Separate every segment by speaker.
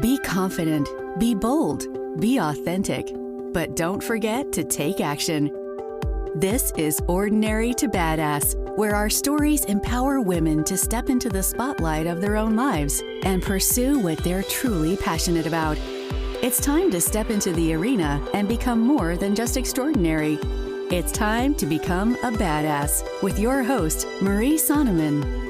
Speaker 1: Be confident, be bold, be authentic, but don't forget to take action. This is Ordinary to Badass, where our stories empower women to step into the spotlight of their own lives and pursue what they're truly passionate about. It's time to step into the arena and become more than just extraordinary. It's time to become a badass with your host, Marisa Shadrick.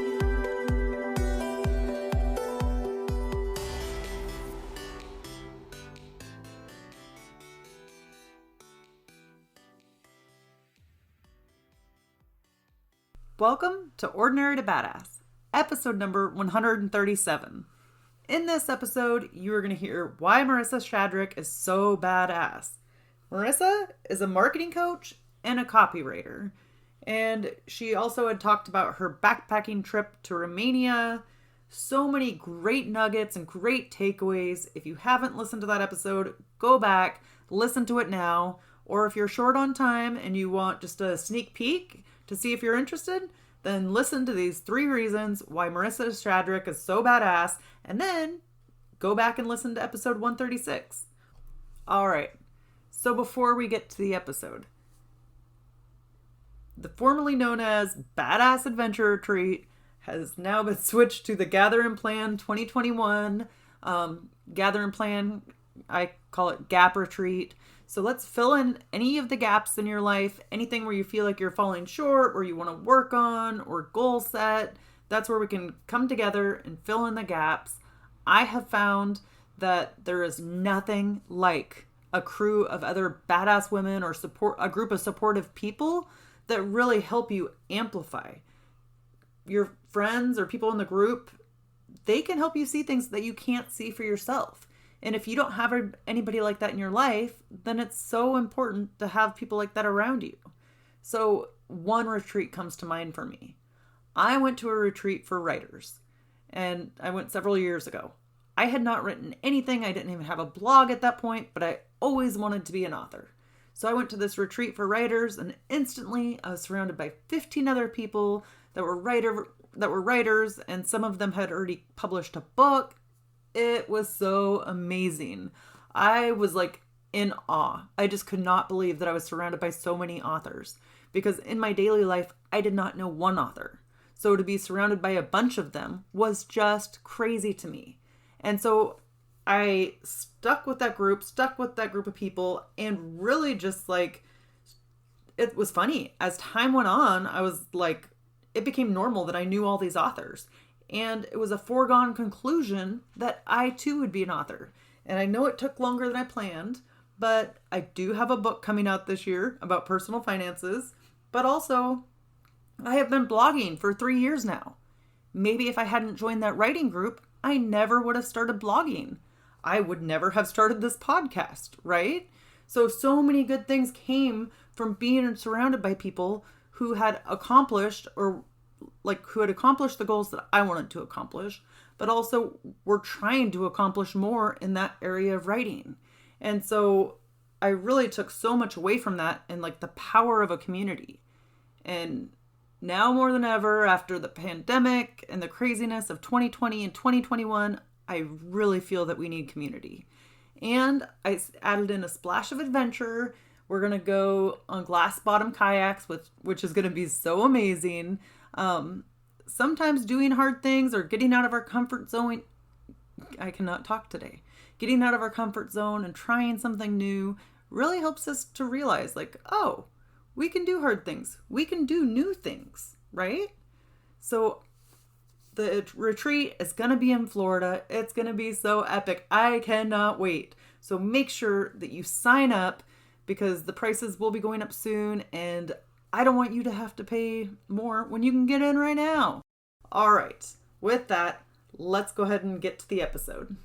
Speaker 2: Welcome to Ordinary to Badass, episode number 137. In this episode, you are going to hear why Marisa Shadrick is so badass. Marisa is a marketing coach and a copywriter, and she also had talked about her backpacking trip to Romania. So many great nuggets and great takeaways. If you haven't listened to that episode, go back, listen to it now, or if you're short on time and you want just a sneak peek to see if you're interested, then listen to these 3 reasons why Marisa Shadrick is so badass, and then go back and listen to episode 136. All right, so before we get to the episode, the formerly known as Badass Adventure Retreat has now been switched to the Gather and Plan 2021. Gather and Plan, I call it GAP Retreat. So let's fill in any of the gaps in your life, anything where you feel like you're falling short or you want to work on or goal set. That's where we can come together and fill in the gaps. I have found that there is nothing like a crew of other badass women or a group of supportive people that really help you amplify. Your friends or people in the group, they can help you see things that you can't see for yourself. And if you don't have anybody like that in your life, then it's so important to have people like that around you. So one retreat comes to mind for me. I went to a retreat for writers, and I went several years ago. I had not written anything. I didn't even have a blog at that point, but I always wanted to be an author. So I went to this retreat for writers, and instantly I was surrounded by 15 other people that were writers, and some of them had already published a book. It was so amazing. I was like in awe. I just could not believe that I was surrounded by so many authors, because in my daily life, I did not know one author. So to be surrounded by a bunch of them was just crazy to me. And so I stuck with that group of people, and really just like, it was funny. As time went on, I was like, it became normal that I knew all these authors. And it was a foregone conclusion that I too would be an author. And I know it took longer than I planned, but I do have a book coming out this year about personal finances. But also, I have been blogging for 3 years now. Maybe if I hadn't joined that writing group, I never would have started blogging. I would never have started this podcast, right? So many good things came from being surrounded by people who had accomplished the goals that I wanted to accomplish, but also were trying to accomplish more in that area of writing. And so I really took so much away from that, and like the power of a community. And now more than ever, after the pandemic and the craziness of 2020 and 2021, I really feel that we need community. And I added in a splash of adventure. We're going to go on glass bottom kayaks, which is going to be so amazing. Sometimes doing hard things or getting out of our comfort zone, I cannot talk today, getting out of our comfort zone and trying something new really helps us to realize like, oh, we can do hard things. We can do new things, right? So the retreat is going to be in Florida. It's going to be so epic. I cannot wait. So make sure that you sign up, because the prices will be going up soon, and I don't want you to have to pay more when you can get in right now. All right. With that, let's go ahead and get to the episode.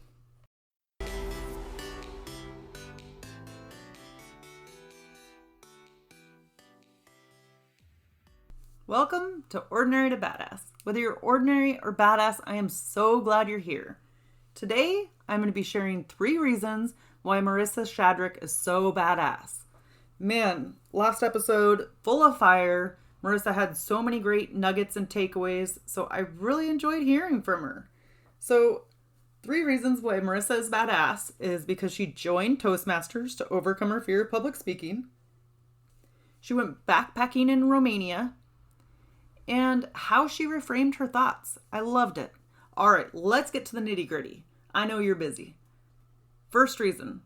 Speaker 2: Welcome to Ordinary to Badass. Whether you're ordinary or badass, I am so glad you're here. Today, I'm going to be sharing 3 reasons why Marisa Shadrick is so badass. Man, last episode, full of fire. Marisa had so many great nuggets and takeaways, so I really enjoyed hearing from her. So 3 reasons why Marisa is badass is because she joined Toastmasters to overcome her fear of public speaking. She went backpacking in Romania, and how she reframed her thoughts. I loved it. All right, let's get to the nitty gritty. I know you're busy. First reason,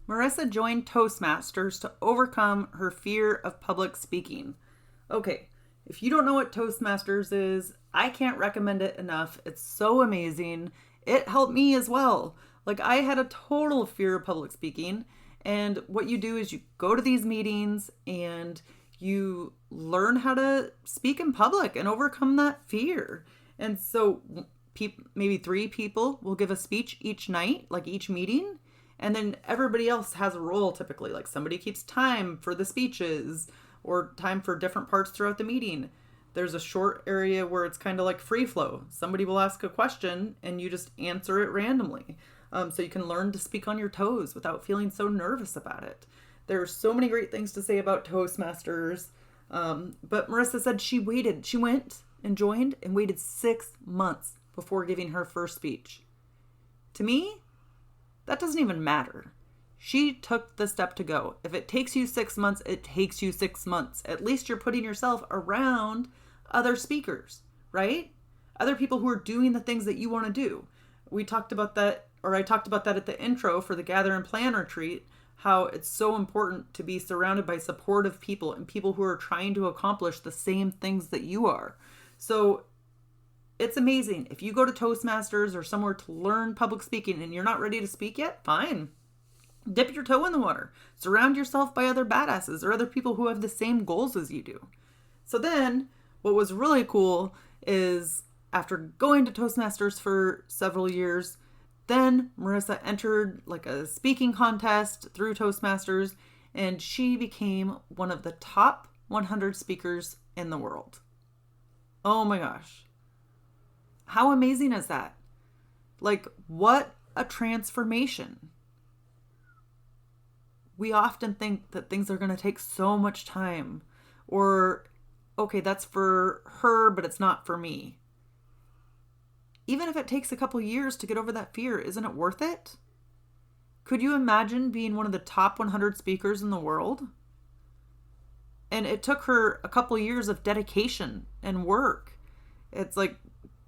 Speaker 2: Marisa joined Toastmasters to overcome her fear of public speaking. Okay, if you don't know what Toastmasters is, I can't recommend it enough. It's so amazing. It helped me as well. Like, I had a total fear of public speaking, and what you do is you go to these meetings and you learn how to speak in public and overcome that fear. And so maybe 3 people will give a speech each night, like each meeting. And then everybody else has a role typically, like somebody keeps time for the speeches or time for different parts throughout the meeting. There's a short area where it's kind of like free flow. Somebody will ask a question and you just answer it randomly. So you can learn to speak on your toes without feeling so nervous about it. There are so many great things to say about Toastmasters. But Marisa said she went and joined and waited 6 months before giving her first speech. To me, that doesn't even matter. She took the step to go. If it takes you 6 months, it takes you 6 months. At least you're putting yourself around other speakers, right? Other people who are doing the things that you want to do. I talked about that at the intro for the Gather and Plan retreat, how it's so important to be surrounded by supportive people and people who are trying to accomplish the same things that you are. So it's amazing. If you go to Toastmasters or somewhere to learn public speaking and you're not ready to speak yet, fine. Dip your toe in the water. Surround yourself by other badasses or other people who have the same goals as you do. So then what was really cool is after going to Toastmasters for several years, then Marisa entered like a speaking contest through Toastmasters, and she became one of the top 100 speakers in the world. Oh my gosh. How amazing is that? Like, what a transformation. We often think that things are going to take so much time, or, okay, that's for her, but it's not for me. Even if it takes a couple years to get over that fear, isn't it worth it? Could you imagine being one of the top 100 speakers in the world? And it took her a couple years of dedication and work. It's like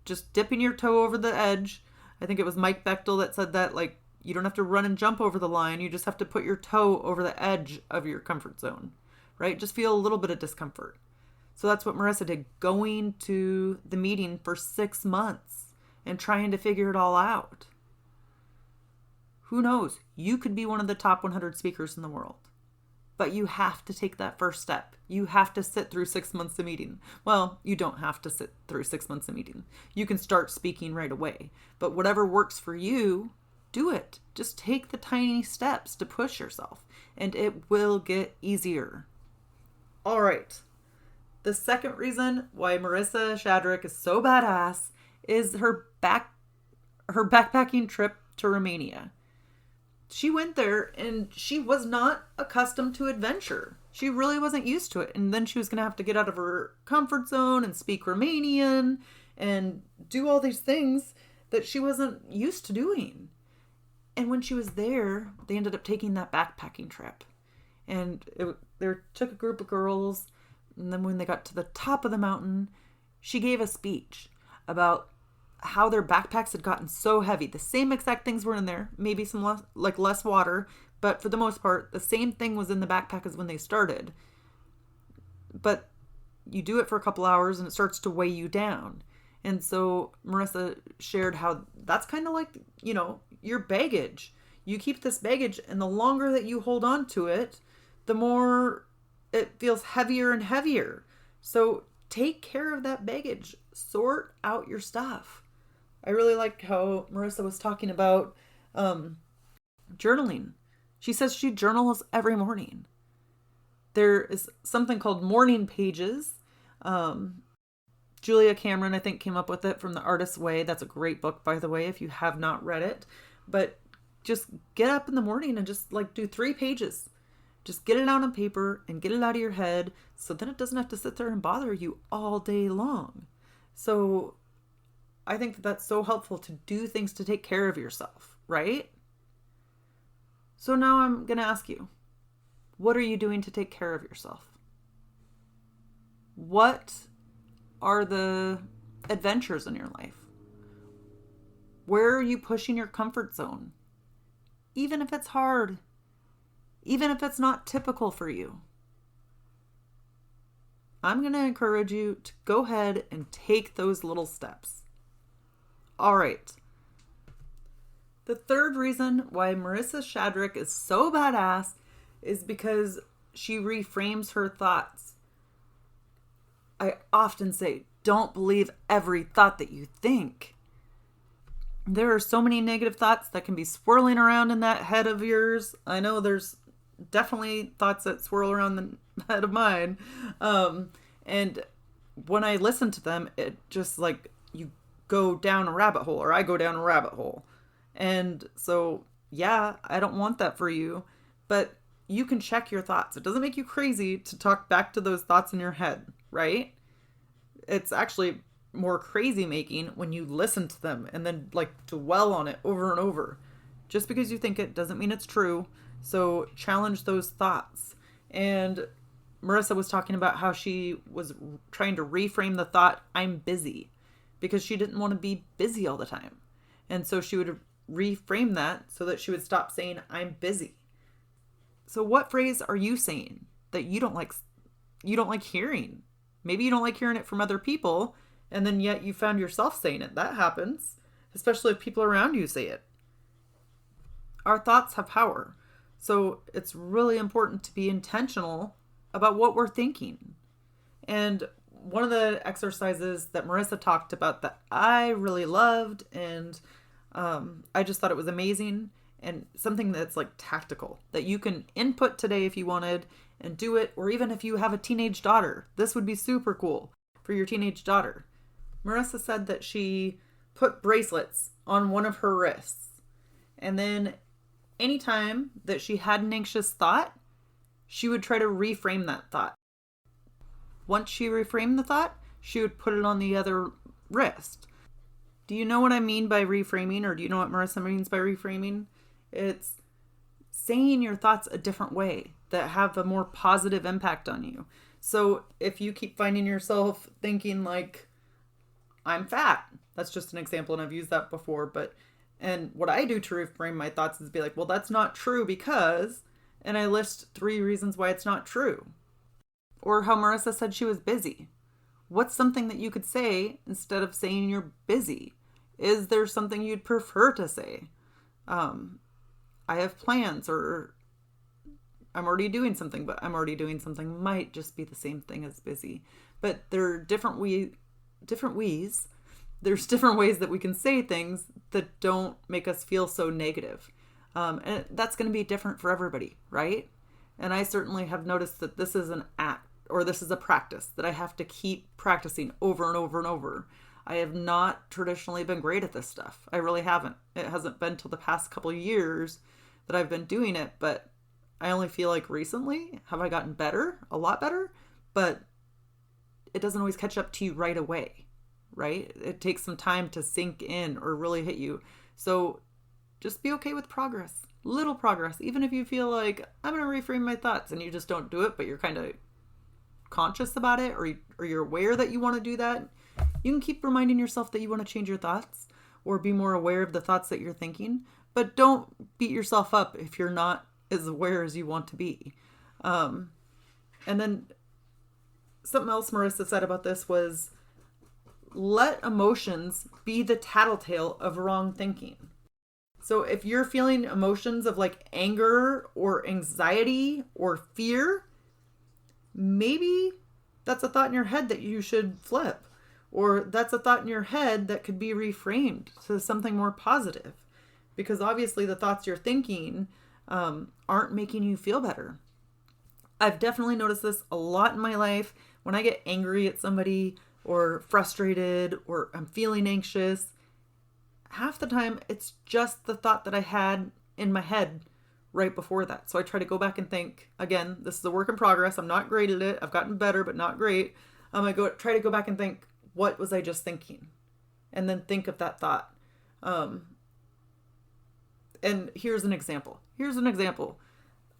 Speaker 2: just dipping your toe over the edge. I think it was Mike Bechtel that said that, like, you don't have to run and jump over the line. You just have to put your toe over the edge of your comfort zone, right? Just feel a little bit of discomfort. So that's what Marisa did, going to the meeting for 6 months and trying to figure it all out. Who knows? You could be one of the top 100 speakers in the world. But you have to take that first step. You have to sit through 6 months of meeting. Well, you don't have to sit through 6 months of meeting. You can start speaking right away. But whatever works for you, do it. Just take the tiny steps to push yourself, and it will get easier. All right. The second reason why Marisa Shadrick is so badass is her backpacking trip to Romania. She went there and she was not accustomed to adventure. She really wasn't used to it. And then she was going to have to get out of her comfort zone and speak Romanian and do all these things that she wasn't used to doing. And when she was there, they ended up taking that backpacking trip. And they took a group of girls. And then when they got to the top of the mountain, she gave a speech about how their backpacks had gotten so heavy. The same exact things were in there, maybe some less water, but for the most part, the same thing was in the backpack as when they started. But you do it for a couple hours and it starts to weigh you down. And so Marisa shared how that's kind of like, your baggage. You keep this baggage, and the longer that you hold on to it, the more it feels heavier and heavier. So take care of that baggage. Sort out your stuff. I really like how Marisa was talking about journaling. She says she journals every morning. There is something called morning pages. Julia Cameron, I think, came up with it from The Artist's Way. That's a great book, by the way, if you have not read it. But just get up in the morning and just do 3 pages. Just get it out on paper and get it out of your head so then it doesn't have to sit there and bother you all day long. So I think that that's so helpful to do things to take care of yourself, right? So now I'm going to ask you, what are you doing to take care of yourself? What are the adventures in your life? Where are you pushing your comfort zone? Even if it's hard, even if it's not typical for you. I'm going to encourage you to go ahead and take those little steps. All right. The third reason why Marisa Shadrick is so badass is because she reframes her thoughts. I often say, don't believe every thought that you think. There are so many negative thoughts that can be swirling around in that head of yours. I know there's definitely thoughts that swirl around the head of mine. And when I listen to them, it just like you go down a rabbit hole, or I go down a rabbit hole. And so, yeah, I don't want that for you, but you can check your thoughts. It doesn't make you crazy to talk back to those thoughts in your head, right? It's actually more crazy making when you listen to them and then like dwell on it over and over. Just because you think it doesn't mean it's true. So challenge those thoughts. And Marisa was talking about how she was trying to reframe the thought, I'm busy, because she didn't want to be busy all the time. And so she would reframe that so that she would stop saying, I'm busy. So what phrase are you saying that you don't like hearing? Maybe you don't like hearing it from other people, and then yet you found yourself saying it. That happens, especially if people around you say it. Our thoughts have power. So it's really important to be intentional about what we're thinking. And one of the exercises that Marisa talked about that I really loved, and I just thought it was amazing, and something that's like tactical that you can input today if you wanted and do it, or even if you have a teenage daughter. This would be super cool for your teenage daughter. Marisa said that she put bracelets on one of her wrists, and then anytime that she had an anxious thought, she would try to reframe that thought. Once she reframed the thought, she would put it on the other wrist. Do you know what I mean by reframing, or do you know what Marisa means by reframing? It's saying your thoughts a different way that have a more positive impact on you. So if you keep finding yourself thinking like, I'm fat, that's just an example, and I've used that before, and what I do to reframe my thoughts is be like, well, that's not true because, and I list 3 reasons why it's not true. Or how Marisa said she was busy. What's something that you could say instead of saying you're busy? Is there something you'd prefer to say? I have plans, or I'm already doing something, but I'm already doing something might just be the same thing as busy. But there are different ways. There's different ways that we can say things that don't make us feel so negative. And that's going to be different for everybody, right? And I certainly have noticed that this is an act, or this is a practice that I have to keep practicing over and over and over. I have not traditionally been great at this stuff. I really haven't. It hasn't been till the past couple of years that I've been doing it, but I only feel like recently have I gotten better, a lot better, but it doesn't always catch up to you right away, right? It takes some time to sink in or really hit you. So just be okay with progress, little progress. Even if you feel like I'm going to reframe my thoughts and you just don't do it, but you're kind of conscious about it, or you're aware that you want to do that, you can keep reminding yourself that you want to change your thoughts or be more aware of the thoughts that you're thinking, but don't beat yourself up if you're not as aware as you want to be. And then something else Marisa said about this was, let emotions be the tattletale of wrong thinking. So if you're feeling emotions of like anger or anxiety or fear, maybe that's a thought in your head that you should flip. Or that's a thought in your head that could be reframed to something more positive. Because obviously the thoughts you're thinking aren't making you feel better. I've definitely noticed this a lot in my life. When I get angry at somebody or frustrated or I'm feeling anxious, half the time it's just the thought that I had in my head right before that. So I try to go back and think, again, this is a work in progress. I'm not great at it. I've gotten better, but not great. Try to go back and think, what was I just thinking? and then think of that thought. And here's an example.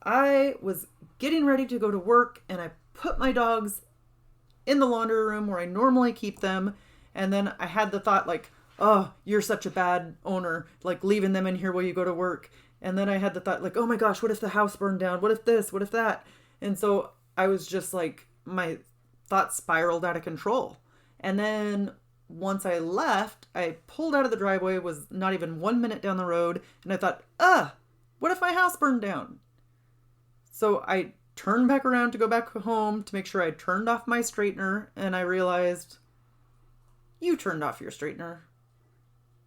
Speaker 2: I was getting ready to go to work, and I put my dogs in the laundry room where I normally keep them. And then I had the thought like, oh, you're such a bad owner, like leaving them in here while you go to work. And then I had the thought like, oh my gosh, what if the house burned down? What if this? What if that? And so I was just like, my thoughts spiraled out of control. And then once I left, I pulled out of the driveway, was not even 1 minute down the road. And I thought, what if my house burned down? So I turned back around to go back home to make sure I turned off my straightener. And I realized, you turned off your straightener.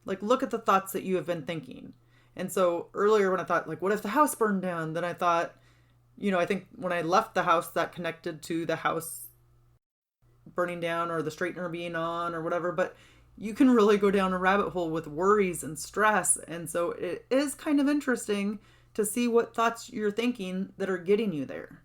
Speaker 2: Like, look at the thoughts that you have been thinking. And so earlier when I thought, like, what if the house burned down? Then I thought, I think when I left the house, that connected to the house burning down or the straightener being on or whatever. But you can really go down a rabbit hole with worries and stress. And so it is kind of interesting to see what thoughts you're thinking that are getting you there.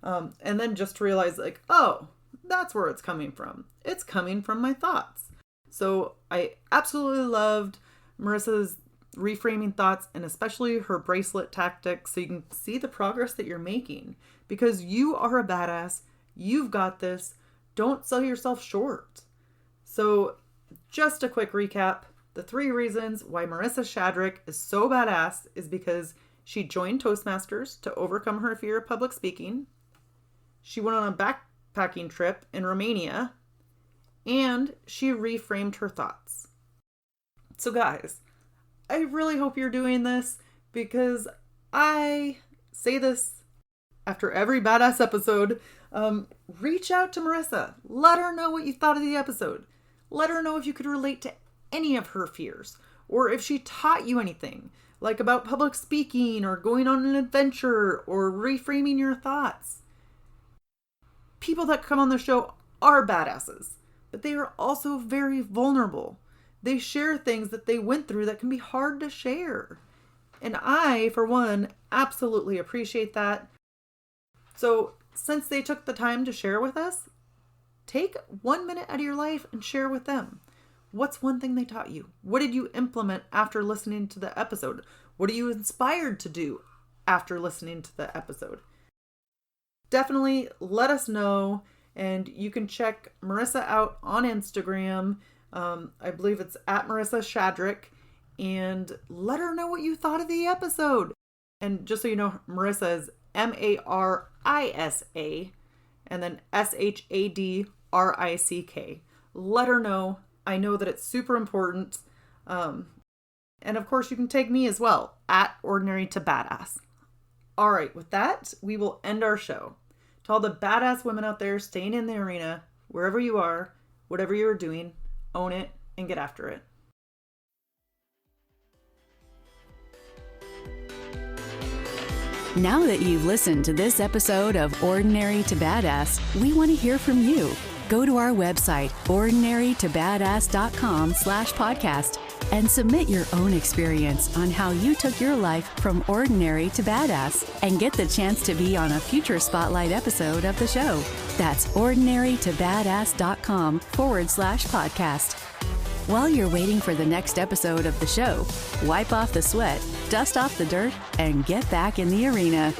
Speaker 2: And then just to realize like, oh, that's where it's coming from. It's coming from my thoughts. So I absolutely loved Marisa's reframing thoughts, and especially her bracelet tactics, so you can see the progress that you're making, because you are a badass. You've got this. Don't sell yourself short. So just a quick recap. The 3 reasons why Marisa Shadrick is so badass is because she joined Toastmasters to overcome her fear of public speaking. She went on a backpacking trip in Romania, and she reframed her thoughts. So guys, I really hope you're doing this, because I say this after every badass episode. Reach out to Marisa. Let her know what you thought of the episode. Let her know if you could relate to any of her fears, or if she taught you anything, like about public speaking or going on an adventure or reframing your thoughts. People that come on the show are badasses, but they are also very vulnerable. They share things that they went through that can be hard to share. And I, for one, absolutely appreciate that. So since they took the time to share with us, take 1 minute out of your life and share with them. What's one thing they taught you? What did you implement after listening to the episode? What are you inspired to do after listening to the episode? Definitely let us know. And you can check Marisa out on Instagram. I believe it's at Marisa Shadrick, and let her know what you thought of the episode. And just so you know, Marisa is Marisa and then Shadrick. Let her know. I know that it's super important. And of course, you can tag me as well at Ordinary to Badass. All right, with that, we will end our show. To all the badass women out there staying in the arena, wherever you are, whatever you're doing, own it and get after it.
Speaker 1: Now that you've listened to this episode of Ordinary to Badass, we want to hear from you. Go to our website, ordinarytobadass.com/podcast, and submit your own experience on how you took your life from ordinary to badass, and get the chance to be on a future spotlight episode of the show. That's ordinarytobadass.com/podcast. While you're waiting for the next episode of the show, wipe off the sweat, dust off the dirt, and get back in the arena.